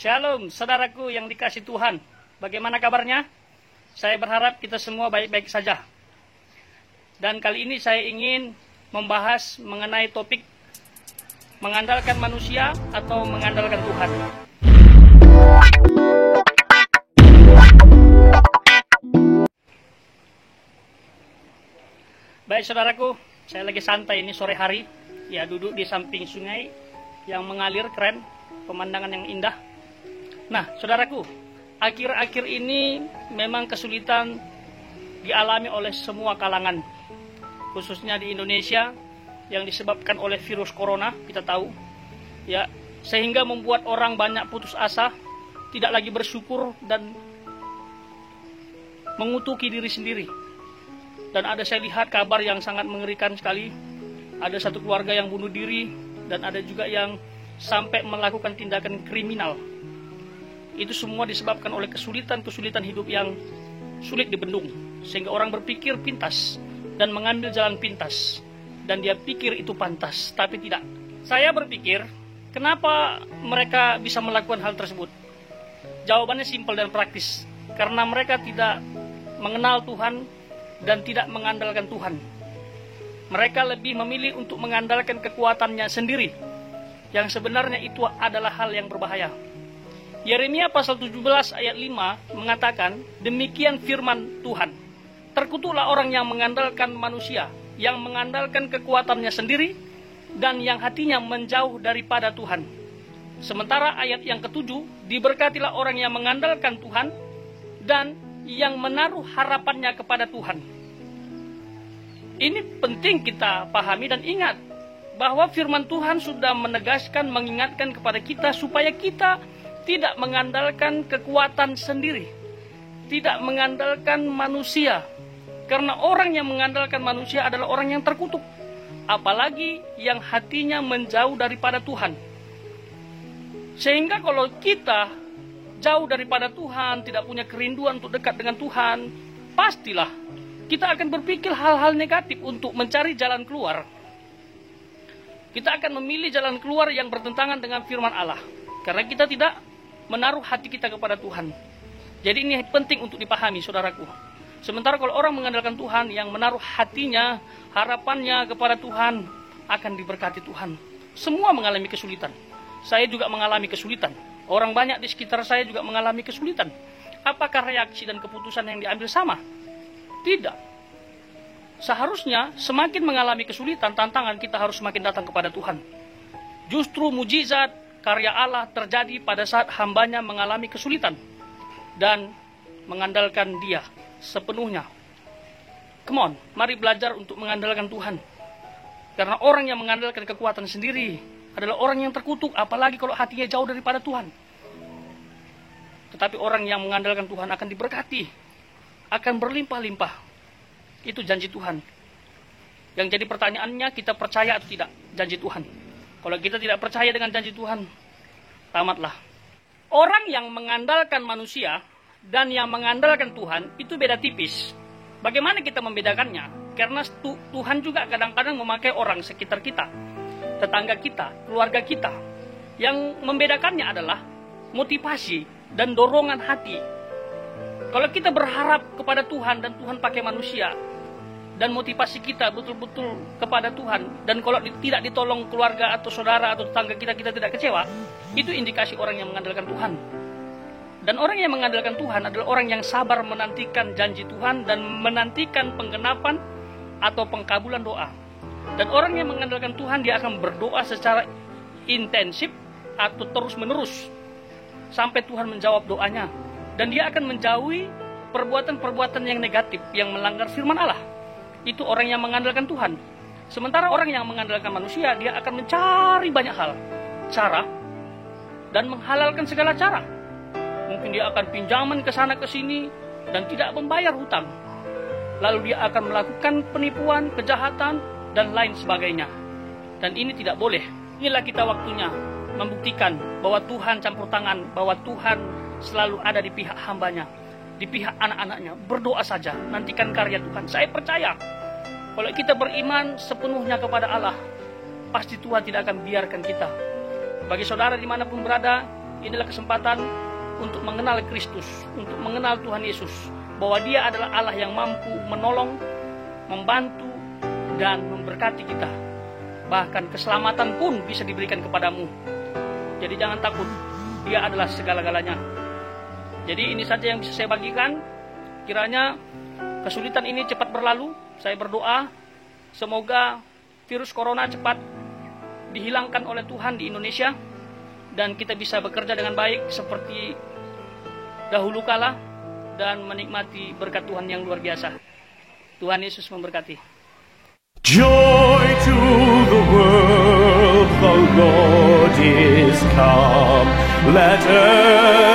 Shalom, saudaraku yang dikasih Tuhan. Bagaimana kabarnya? Saya berharap kita semua baik-baik saja. Dan kali ini saya ingin membahas mengenai topik mengandalkan manusia atau mengandalkan Tuhan. Baik saudaraku, saya lagi santai ini sore hari. Ya, duduk di samping sungai yang mengalir keren, pemandangan yang indah. Nah, saudaraku, akhir-akhir ini memang kesulitan dialami oleh semua kalangan, khususnya di Indonesia yang disebabkan oleh virus corona, kita tahu. Ya, sehingga membuat orang banyak putus asa, tidak lagi bersyukur dan mengutuki diri sendiri. Dan ada saya lihat kabar yang sangat mengerikan sekali. Ada satu keluarga yang bunuh diri dan ada juga yang sampai melakukan tindakan kriminal. Itu semua disebabkan oleh kesulitan-kesulitan hidup yang sulit dibendung. Sehingga orang berpikir pintas dan mengambil jalan pintas. Dan dia pikir itu pantas, tapi tidak. Saya berpikir, kenapa mereka bisa melakukan hal tersebut? Jawabannya simpel dan praktis. Karena mereka tidak mengenal Tuhan dan tidak mengandalkan Tuhan. Mereka lebih memilih untuk mengandalkan kekuatannya sendiri. Yang sebenarnya itu adalah hal yang berbahaya. Yeremia pasal 17 ayat 5 mengatakan, demikian firman Tuhan. Terkutuklah orang yang mengandalkan manusia, yang mengandalkan kekuatannya sendiri, dan yang hatinya menjauh daripada Tuhan. Sementara ayat yang ketujuh, diberkatilah orang yang mengandalkan Tuhan, dan yang menaruh harapannya kepada Tuhan. Ini penting kita pahami dan ingat, bahwa firman Tuhan sudah menegaskan, mengingatkan kepada kita, supaya kita tidak mengandalkan kekuatan sendiri, tidak mengandalkan manusia. Karena orang yang mengandalkan manusia adalah orang yang terkutuk, apalagi yang hatinya menjauh daripada Tuhan. Sehingga kalau kita jauh daripada Tuhan, tidak punya kerinduan untuk dekat dengan Tuhan, pastilah kita akan berpikir hal-hal negatif untuk mencari jalan keluar. Kita akan memilih jalan keluar yang bertentangan dengan firman Allah, karena kita tidak menaruh hati kita kepada Tuhan. Jadi ini penting untuk dipahami, saudaraku. Sementara kalau orang mengandalkan Tuhan, yang menaruh hatinya, harapannya kepada Tuhan, akan diberkati Tuhan. Semua mengalami kesulitan. Saya juga mengalami kesulitan. Orang banyak di sekitar saya juga mengalami kesulitan. Apakah reaksi dan keputusan yang diambil sama? Tidak. Seharusnya semakin mengalami kesulitan, tantangan, kita harus semakin datang kepada Tuhan. Justru mujizat karya Allah terjadi pada saat hambanya mengalami kesulitan dan mengandalkan Dia sepenuhnya. Come on, mari belajar untuk mengandalkan Tuhan. Karena orang yang mengandalkan kekuatan sendiri adalah orang yang terkutuk, apalagi kalau hatinya jauh daripada Tuhan. Tetapi orang yang mengandalkan Tuhan akan diberkati, akan berlimpah-limpah. Itu janji Tuhan. Yang jadi pertanyaannya, kita percaya atau tidak janji Tuhan? Kalau kita tidak percaya dengan janji Tuhan, tamatlah. Orang yang mengandalkan manusia dan yang mengandalkan Tuhan itu beda tipis. Bagaimana kita membedakannya? Karena Tuhan juga kadang-kadang memakai orang sekitar kita, tetangga kita, keluarga kita. Yang membedakannya adalah motivasi dan dorongan hati. Kalau kita berharap kepada Tuhan dan Tuhan pakai manusia, dan motivasi kita betul-betul kepada Tuhan, dan kalau tidak ditolong keluarga atau saudara atau tetangga kita, kita tidak kecewa, itu indikasi orang yang mengandalkan Tuhan. Dan orang yang mengandalkan Tuhan adalah orang yang sabar menantikan janji Tuhan dan menantikan penggenapan atau pengkabulan doa. Dan orang yang mengandalkan Tuhan, dia akan berdoa secara intensif atau terus-menerus sampai Tuhan menjawab doanya. Dan dia akan menjauhi perbuatan-perbuatan yang negatif, yang melanggar firman Allah. Itu orang yang mengandalkan Tuhan. Sementara orang yang mengandalkan manusia, dia akan mencari banyak hal, cara, dan menghalalkan segala cara. Mungkin dia akan pinjaman ke sana ke sini dan tidak membayar hutang. Lalu dia akan melakukan penipuan, kejahatan, dan lain sebagainya. Dan ini tidak boleh. Inilah kita waktunya membuktikan bahwa Tuhan campur tangan, bahwa Tuhan selalu ada di pihak hambanya, di pihak anak-anaknya. Berdoa saja, nantikan karya Tuhan. Saya percaya, kalau kita beriman sepenuhnya kepada Allah, pasti Tuhan tidak akan biarkan kita. Bagi saudara dimanapun berada, inilah kesempatan untuk mengenal Kristus, untuk mengenal Tuhan Yesus, bahwa Dia adalah Allah yang mampu menolong, membantu, dan memberkati kita. Bahkan keselamatan pun bisa diberikan kepadamu. Jadi jangan takut, Dia adalah segala-galanya. Jadi ini saja yang bisa saya bagikan. Kiranya kesulitan ini cepat berlalu. Saya berdoa semoga virus corona cepat dihilangkan oleh Tuhan di Indonesia, dan kita bisa bekerja dengan baik seperti dahulu kala dan menikmati berkat Tuhan yang luar biasa. Tuhan Yesus memberkati. Joy to the world, the Lord is come. Let earth